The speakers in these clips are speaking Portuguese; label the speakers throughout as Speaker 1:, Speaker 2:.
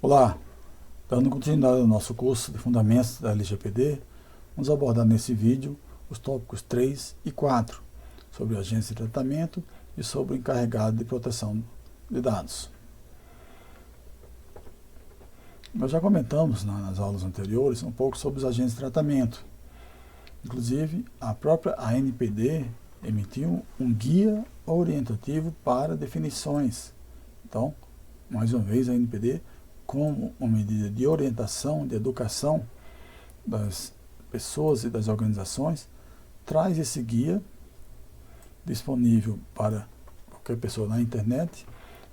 Speaker 1: Olá, dando continuidade ao nosso curso de Fundamentos da LGPD, vamos abordar nesse vídeo os tópicos 3 e 4, sobre agência de tratamento e sobre o encarregado de proteção de dados. Nós já comentamos nas aulas anteriores um pouco sobre os agentes de tratamento. Inclusive, a própria ANPD emitiu um guia orientativo para definições. Então, mais uma vez, a ANPD, como uma medida de orientação, de educação das pessoas e das organizações, traz esse guia disponível para qualquer pessoa na internet,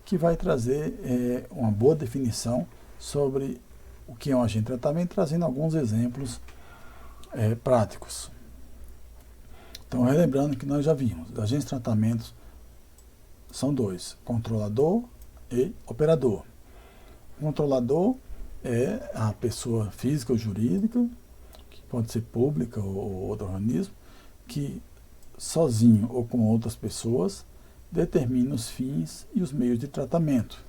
Speaker 1: que vai trazer uma boa definição sobre o que é um agente de tratamento, trazendo alguns exemplos práticos. Então, relembrando que nós já vimos, os agentes de tratamento são dois, controlador e operador. O controlador é a pessoa física ou jurídica, que pode ser pública ou outro organismo, que sozinho ou com outras pessoas determina os fins e os meios de tratamento.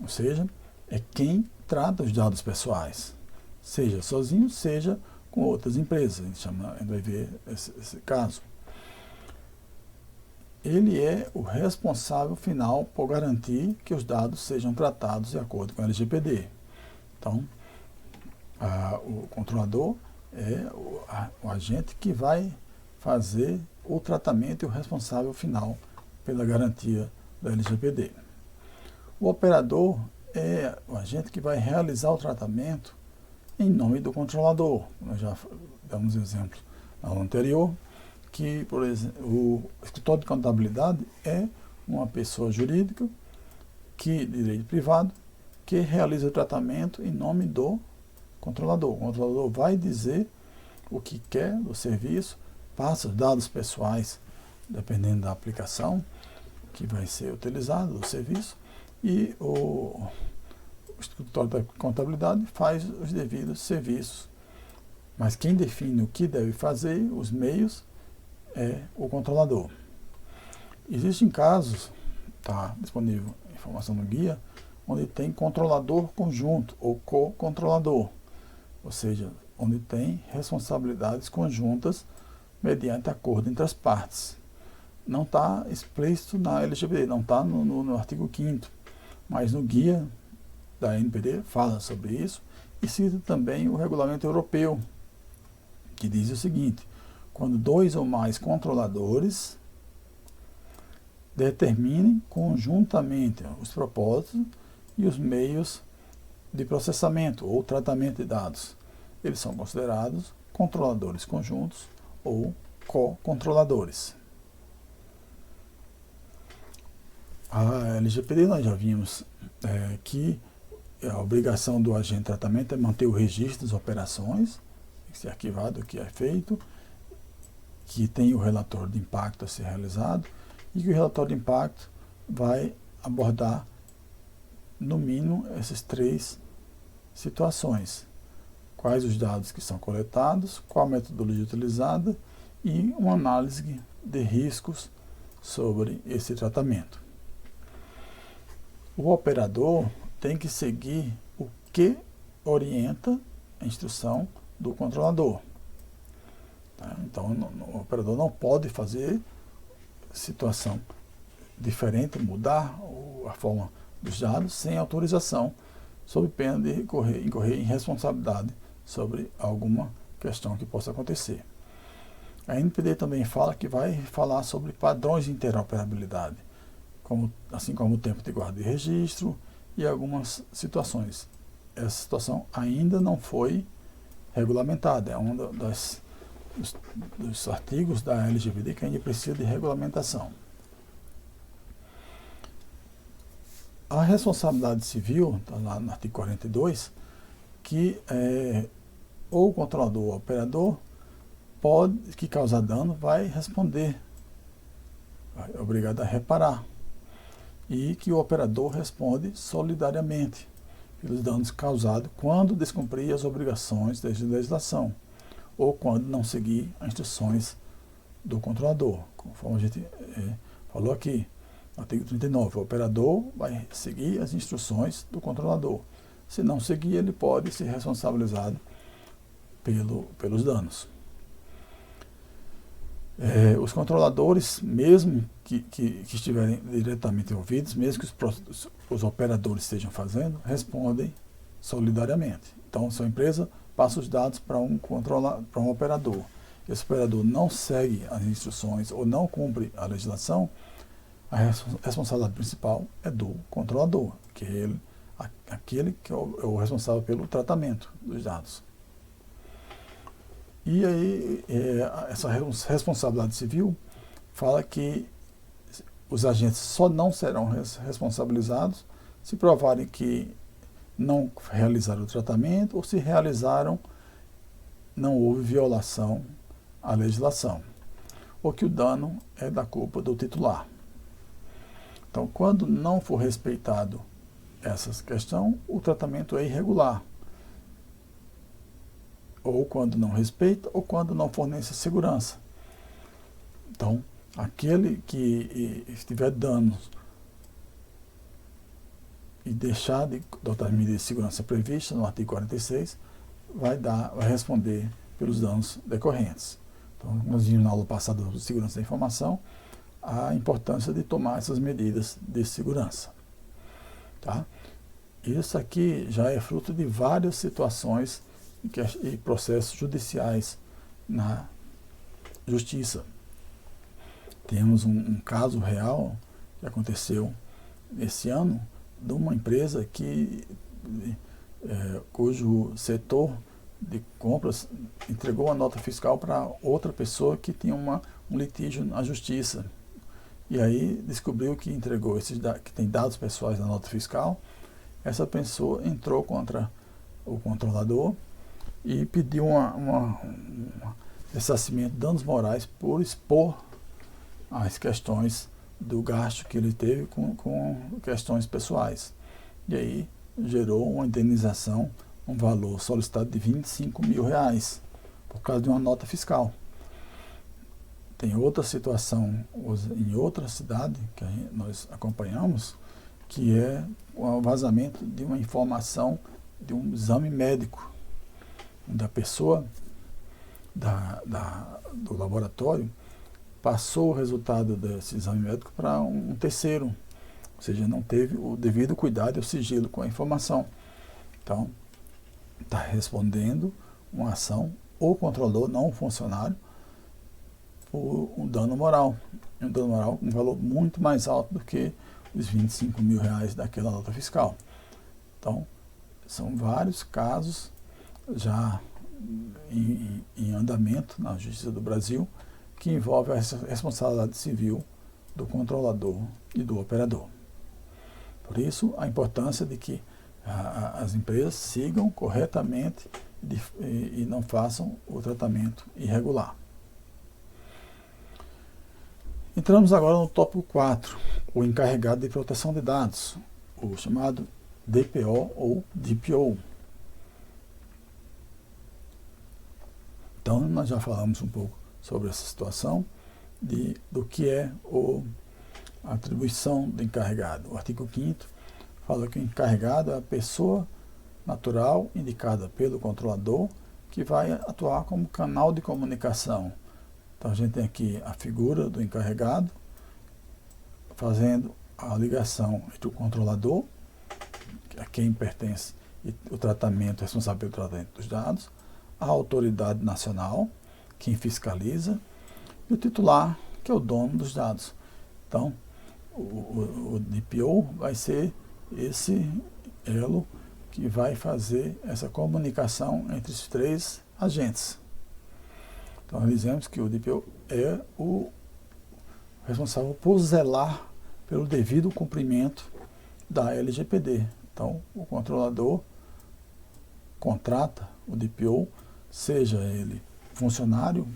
Speaker 1: Ou seja, é quem trata os dados pessoais, seja sozinho, seja com outras empresas. A gente vai ver esse caso. Ele é o responsável final por garantir que os dados sejam tratados de acordo com a LGPD. Então, o controlador é o agente que vai fazer o tratamento e o responsável final pela garantia da LGPD. O operador é o agente que vai realizar o tratamento em nome do controlador. Nós já damos exemplo na aula anterior, que, por exemplo, o escritório de contabilidade é uma pessoa jurídica de direito privado que realiza o tratamento em nome do controlador. O controlador vai dizer o que quer do serviço, passa os dados pessoais, dependendo da aplicação que vai ser utilizada, do serviço, e o escritório da contabilidade faz os devidos serviços. Mas quem define o que deve fazer, os meios, é o controlador. Existem casos, está disponível informação no guia, onde tem controlador conjunto ou co-controlador, ou seja, onde tem responsabilidades conjuntas mediante acordo entre as partes. Não está explícito na LGPD, não está no artigo 5º, mas no guia da ANPD fala sobre isso e cita também o regulamento europeu, que diz o seguinte: quando dois ou mais controladores determinem conjuntamente os propósitos e os meios de processamento ou tratamento de dados, eles são considerados controladores conjuntos ou co-controladores. A LGPD nós já vimos que a obrigação do agente de tratamento é manter o registro das operações, tem que ser arquivado o que é feito, que tem o relatório de impacto a ser realizado e que o relatório de impacto vai abordar, no mínimo, essas três situações: quais os dados que são coletados, qual a metodologia utilizada e uma análise de riscos sobre esse tratamento. O operador tem que seguir o que orienta a instrução do controlador. Então, o operador não pode fazer situação diferente, mudar a forma dos dados sem autorização, sob pena de incorrer em responsabilidade sobre alguma questão que possa acontecer. A ANPD também fala que vai falar sobre padrões de interoperabilidade, assim como o tempo de guarda e registro e algumas situações. Essa situação ainda não foi regulamentada, é uma dos artigos da LGPD que ainda precisa de regulamentação. A responsabilidade civil, está lá no artigo 42, que ou o controlador ou o operador que causar dano vai responder, é obrigado a reparar, e que o operador responde solidariamente pelos danos causados quando descumprir as obrigações da legislação ou quando não seguir as instruções do controlador, conforme a gente falou aqui. Artigo 39. O operador vai seguir as instruções do controlador. Se não seguir, ele pode ser responsabilizado pelos danos. Os controladores, mesmo que estiverem diretamente envolvidos, mesmo que os operadores estejam fazendo, respondem solidariamente. Então, se a empresa passa os dados para um operador, esse operador não segue as instruções ou não cumpre a legislação, a responsabilidade principal é do controlador, que é aquele que é o responsável pelo tratamento dos dados. E aí, essa responsabilidade civil fala que os agentes só não serão responsabilizados se provarem que não realizaram o tratamento ou se realizaram, não houve violação à legislação, ou que o dano é da culpa do titular. Então, quando não for respeitado essa questão, o tratamento é irregular. Ou quando não respeita, ou quando não fornece segurança. Então, aquele que tiver danos e deixar de adotar as medidas de segurança previstas no artigo 46, vai responder pelos danos decorrentes. Então, nós vimos na aula passada sobre segurança da informação a importância de tomar essas medidas de segurança. Tá? Isso aqui já é fruto de várias situações e processos judiciais na justiça. Temos um caso real que aconteceu esse ano de uma empresa cujo setor de compras entregou a nota fiscal para outra pessoa que tinha um litígio na justiça. E aí descobriu que entregou que tem dados pessoais na nota fiscal. Essa pessoa entrou contra o controlador e pediu um ressarcimento de danos morais por expor as questões do gasto que ele teve com questões pessoais. E aí gerou uma indenização, um valor solicitado de R$25 mil por causa de uma nota fiscal. Tem outra situação em outra cidade que nós acompanhamos, que é o vazamento de uma informação de um exame médico da pessoa, do laboratório, passou o resultado desse exame médico para um terceiro, ou seja, não teve o devido cuidado e o sigilo com a informação. Então, está respondendo uma ação o controlador, não o funcionário, por um dano moral. Um dano moral com um valor muito mais alto do que os R$25 mil daquela nota fiscal. Então, são vários casos já em andamento na Justiça do Brasil que envolve a responsabilidade civil do controlador e do operador. Por isso, a importância de que as empresas sigam corretamente e não façam o tratamento irregular. Entramos agora no tópico 4, o encarregado de proteção de dados, o chamado DPO ou DPO. Então, nós já falamos um pouco sobre essa situação do que é a atribuição do encarregado. O artigo 5º fala que o encarregado é a pessoa natural indicada pelo controlador que vai atuar como canal de comunicação. Então, a gente tem aqui a figura do encarregado fazendo a ligação entre o controlador, a quem pertence o tratamento, responsável pelo tratamento dos dados, a autoridade nacional, quem fiscaliza, e o titular, que é o dono dos dados. Então, o DPO vai ser esse elo que vai fazer essa comunicação entre os três agentes. Então, nós dizemos que o DPO é o responsável por zelar pelo devido cumprimento da LGPD. Então, o controlador contrata o DPO, seja ele funcionário,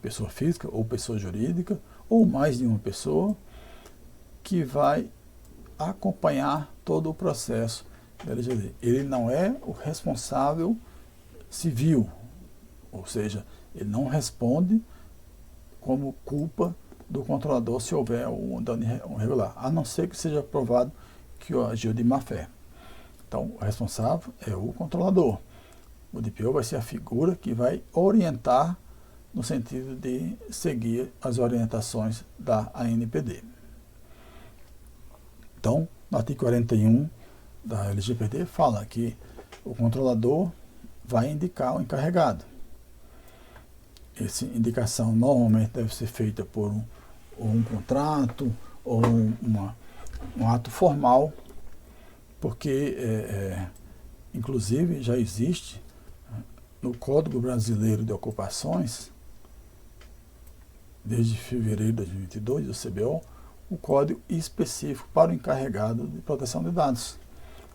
Speaker 1: pessoa física ou pessoa jurídica, ou mais de uma pessoa, que vai acompanhar todo o processo da LGPD. Ele não é o responsável civil, ou seja, ele não responde como culpa do controlador se houver um dano irregular, a não ser que seja provado que agiu de má fé. Então, o responsável é o controlador. O DPO vai ser a figura que vai orientar no sentido de seguir as orientações da ANPD. Então, no artigo 41 da LGPD fala que o controlador vai indicar o encarregado. Essa indicação normalmente deve ser feita por um contrato ou um ato formal, porque, inclusive, já existe no Código Brasileiro de Ocupações, desde fevereiro de 2022, do CBO, o código específico para o encarregado de proteção de dados.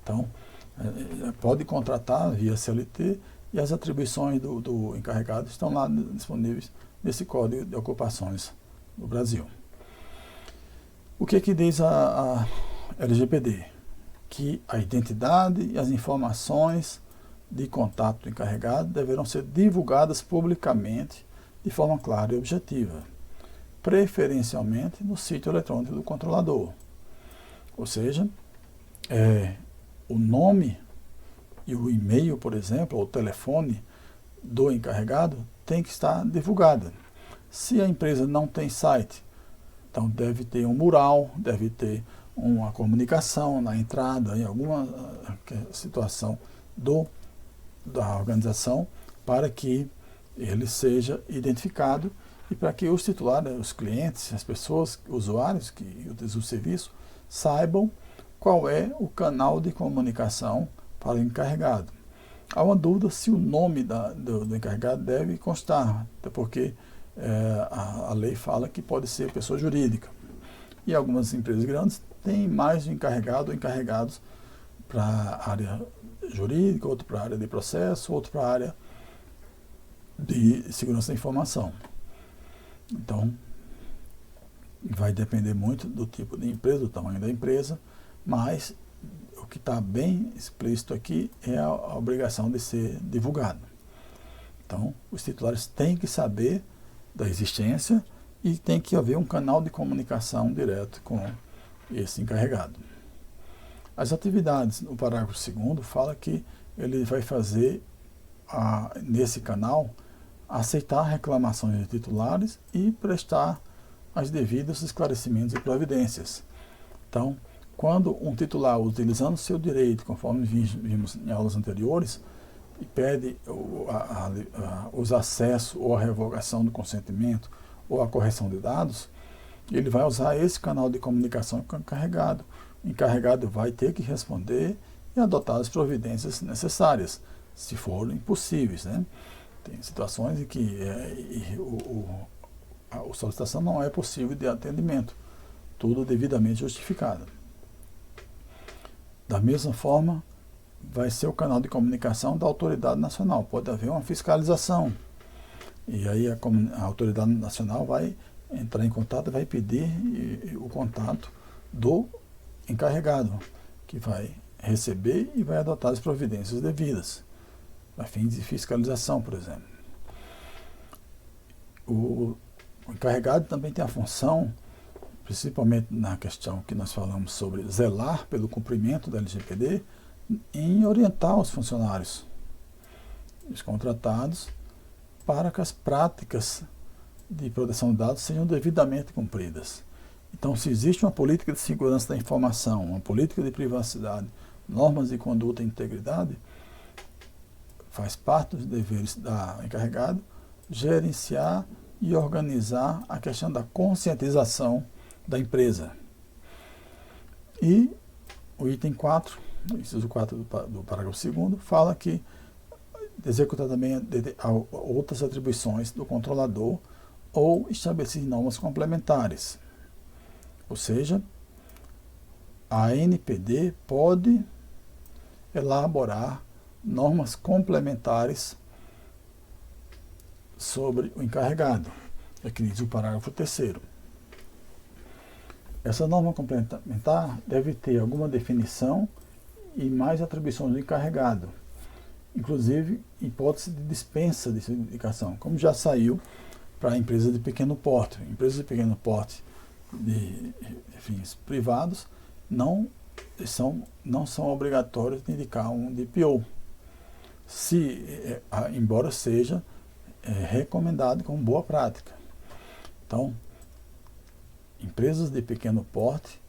Speaker 1: Então, pode contratar via CLT e as atribuições do encarregado estão lá disponíveis nesse Código de Ocupações do Brasil. O que diz a LGPD? Que a identidade e as informações de contato do encarregado deverão ser divulgadas publicamente de forma clara e objetiva, preferencialmente no sítio eletrônico do controlador. Ou seja, o nome e o e-mail, por exemplo, ou o telefone do encarregado tem que estar divulgado. Se a empresa não tem site, então deve ter um mural, deve ter uma comunicação na entrada, em alguma situação da organização, para que ele seja identificado e para que os titulares, os clientes, as pessoas, usuários que utilizam o serviço, saibam qual é o canal de comunicação para o encarregado. Há uma dúvida se o nome do encarregado deve constar, até porque a lei fala que pode ser pessoa jurídica. E algumas empresas grandes têm mais de encarregado ou encarregados para a área jurídica, outro para a área de processo, outro para a área de segurança da informação. Então, vai depender muito do tipo de empresa, do tamanho da empresa, mas o que está bem explícito aqui é a obrigação de ser divulgado. Então, os titulares têm que saber da existência e tem que haver um canal de comunicação direto com esse encarregado. As atividades, no parágrafo 2º, fala que ele vai fazer, nesse canal, aceitar reclamações de titulares e prestar as devidos esclarecimentos e providências. Então, quando um titular, utilizando seu direito, conforme vimos em aulas anteriores, e pede os acessos ou a revogação do consentimento ou a correção de dados, ele vai usar esse canal de comunicação com o encarregado. O encarregado vai ter que responder e adotar as providências necessárias, se forem possíveis, né? Tem situações em que a solicitação não é possível de atendimento, tudo devidamente justificado. Da mesma forma, vai ser o canal de comunicação da autoridade nacional. Pode haver uma fiscalização. E aí a autoridade nacional vai entrar em contato e vai pedir o contato do encarregado, que vai receber e vai adotar as providências devidas, a fins de fiscalização, por exemplo. O encarregado também tem a função, principalmente na questão que nós falamos sobre zelar pelo cumprimento da LGPD, em orientar os funcionários, os contratados, para que as práticas de proteção de dados sejam devidamente cumpridas. Então, se existe uma política de segurança da informação, uma política de privacidade, normas de conduta e integridade, faz parte dos deveres da encarregado gerenciar e organizar a questão da conscientização da empresa. E o item 4, inciso 4 do parágrafo 2º, fala que executar também outras atribuições do controlador ou estabelecer normas complementares. Ou seja, a ANPD pode elaborar normas complementares sobre o encarregado. É que diz o parágrafo 3º. Essa norma complementar deve ter alguma definição e mais atribuições do encarregado, inclusive hipótese de dispensa de indicação, como já saiu para empresas de pequeno porte. Empresas de pequeno porte de fins privados não são obrigatórios de indicar um DPO, embora seja recomendado como boa prática. Então, empresas de pequeno porte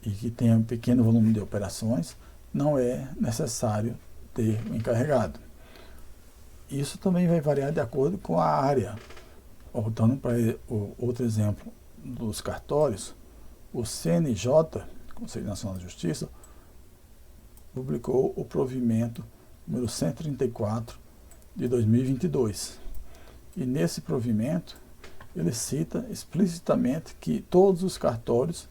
Speaker 1: e que tenham pequeno volume de operações, não é necessário ter um encarregado. Isso também vai variar de acordo com a área. Voltando para o outro exemplo dos cartórios, o CNJ, Conselho Nacional de Justiça, publicou o provimento número 134 de 2022. E nesse provimento, ele cita explicitamente que todos os cartórios,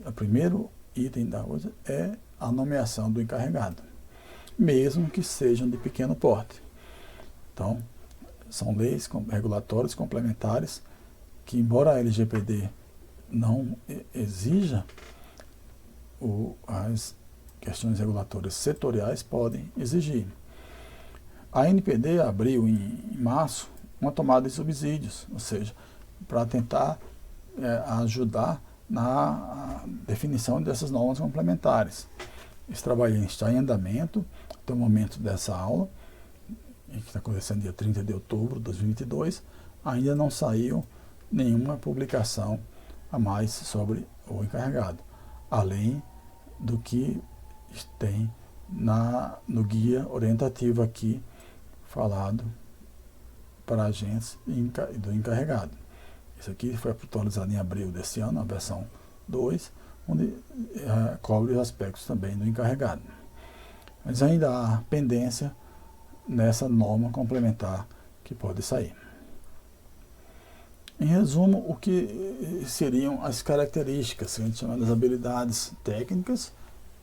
Speaker 1: o primeiro item da coisa é a nomeação do encarregado, mesmo que sejam de pequeno porte. Então, são leis regulatórias complementares que, embora a LGPD não exija, as questões regulatórias setoriais podem exigir. A NPD abriu em março uma tomada de subsídios, ou seja, para tentar ajudar na definição dessas normas complementares. Esse trabalho está em andamento até o momento dessa aula, que está acontecendo dia 30 de outubro de 2022, ainda não saiu nenhuma publicação a mais sobre o encarregado, além do que tem no guia orientativo aqui falado para agentes do encarregado. Isso aqui foi atualizado em abril desse ano, a versão 2, onde cobre os aspectos também do encarregado. Mas ainda há pendência nessa norma complementar que pode sair. Em resumo, o que seriam as características, que a gente chama das habilidades técnicas,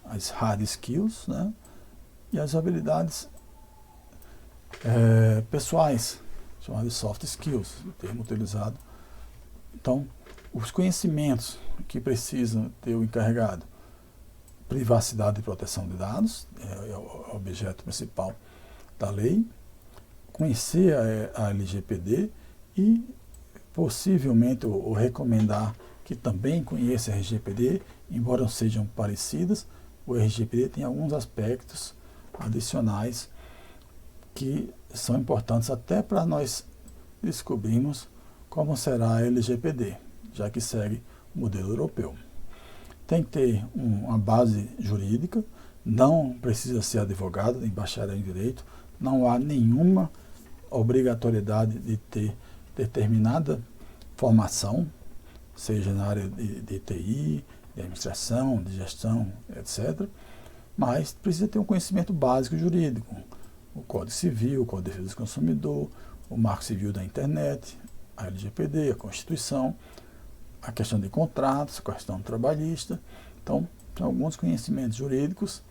Speaker 1: as hard skills, né? E as habilidades pessoais, chamadas soft skills, o termo utilizado. Então, os conhecimentos que precisam ter o encarregado: privacidade e proteção de dados, é o objeto principal da lei, conhecer a LGPD e possivelmente ou recomendar que também conheça a RGPD, embora não sejam parecidas. O RGPD tem alguns aspectos adicionais que são importantes até para nós descobrirmos como será a LGPD, já que segue o modelo europeu. Tem que ter uma base jurídica, não precisa ser advogado nem bacharel em direito, não há nenhuma obrigatoriedade de ter determinada formação, seja na área de TI, de administração, de gestão, etc. Mas precisa ter um conhecimento básico jurídico, o Código Civil, o Código de Defesa do Consumidor, o Marco Civil da Internet, a LGPD, a Constituição, a questão de contratos, a questão trabalhista. Então, tem alguns conhecimentos jurídicos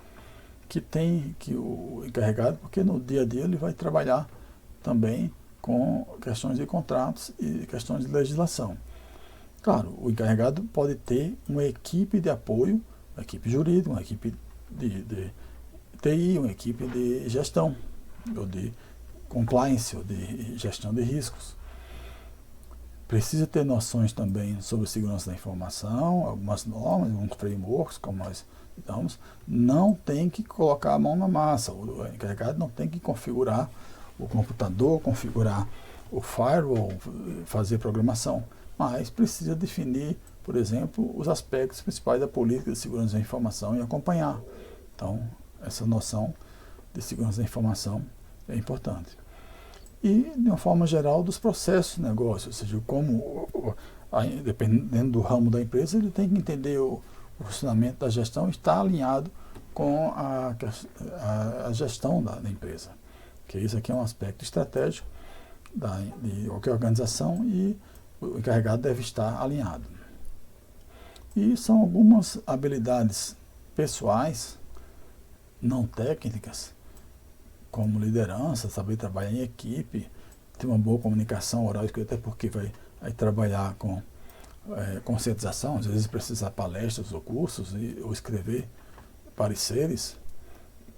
Speaker 1: que o encarregado, porque no dia a dia ele vai trabalhar também com questões de contratos e questões de legislação. Claro, o encarregado pode ter uma equipe de apoio, uma equipe jurídica, uma equipe de TI, uma equipe de gestão, ou de compliance, ou de gestão de riscos. Precisa ter noções também sobre segurança da informação, algumas normas, alguns frameworks, como nós estamos. Não tem que colocar a mão na massa. O encarregado não tem que configurar o computador, configurar o firewall, fazer programação, mas precisa definir, por exemplo, os aspectos principais da política de segurança da informação e acompanhar. Então, essa noção de segurança da informação é importante. E, de uma forma geral, dos processos de negócio, ou seja, como, dependendo do ramo da empresa, ele tem que entender o funcionamento da gestão e estar alinhado com a gestão da empresa. Que isso aqui é um aspecto estratégico de qualquer organização e o encarregado deve estar alinhado. E são algumas habilidades pessoais, não técnicas, como liderança, saber trabalhar em equipe, ter uma boa comunicação oral e escrita, até porque vai trabalhar com conscientização, às vezes precisar palestras ou cursos ou escrever pareceres.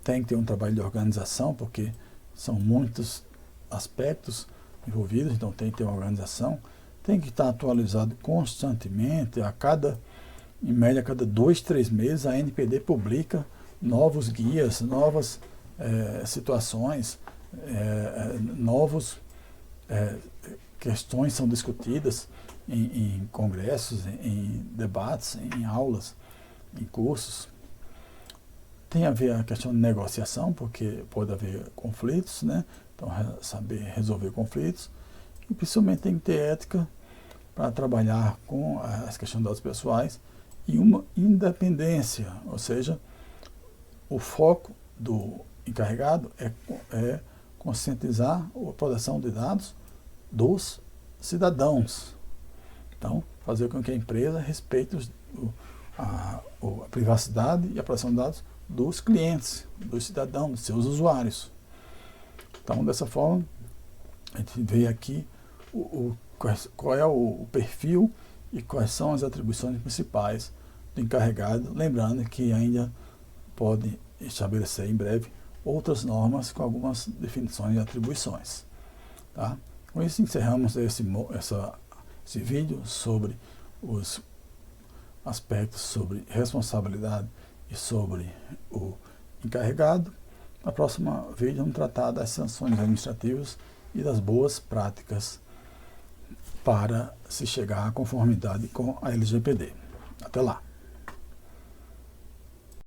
Speaker 1: Tem que ter um trabalho de organização, porque são muitos aspectos envolvidos, então tem que ter uma organização, tem que estar atualizado constantemente, em média, a cada 2, 3 meses, a NPD publica novos guias, novas situações, novas questões são discutidas em congressos, em debates, em aulas, em cursos. Tem a ver a questão de negociação, porque pode haver conflitos, né? Então, saber resolver conflitos. E principalmente tem que ter ética para trabalhar com as questões de dados pessoais e uma independência, ou seja, o foco do encarregado é conscientizar a proteção de dados dos cidadãos. Então, fazer com que a empresa respeite a privacidade e a proteção de dados dos clientes, dos cidadãos, dos seus usuários. Então, dessa forma, a gente vê aqui qual é o perfil e quais são as atribuições principais do encarregado, lembrando que ainda pode estabelecer em breve outras normas com algumas definições e atribuições. Tá? Com isso encerramos esse vídeo sobre os aspectos sobre responsabilidade e sobre o encarregado. Na próxima vídeo vamos tratar das sanções administrativas e das boas práticas para se chegar à conformidade com a LGPD. Até lá!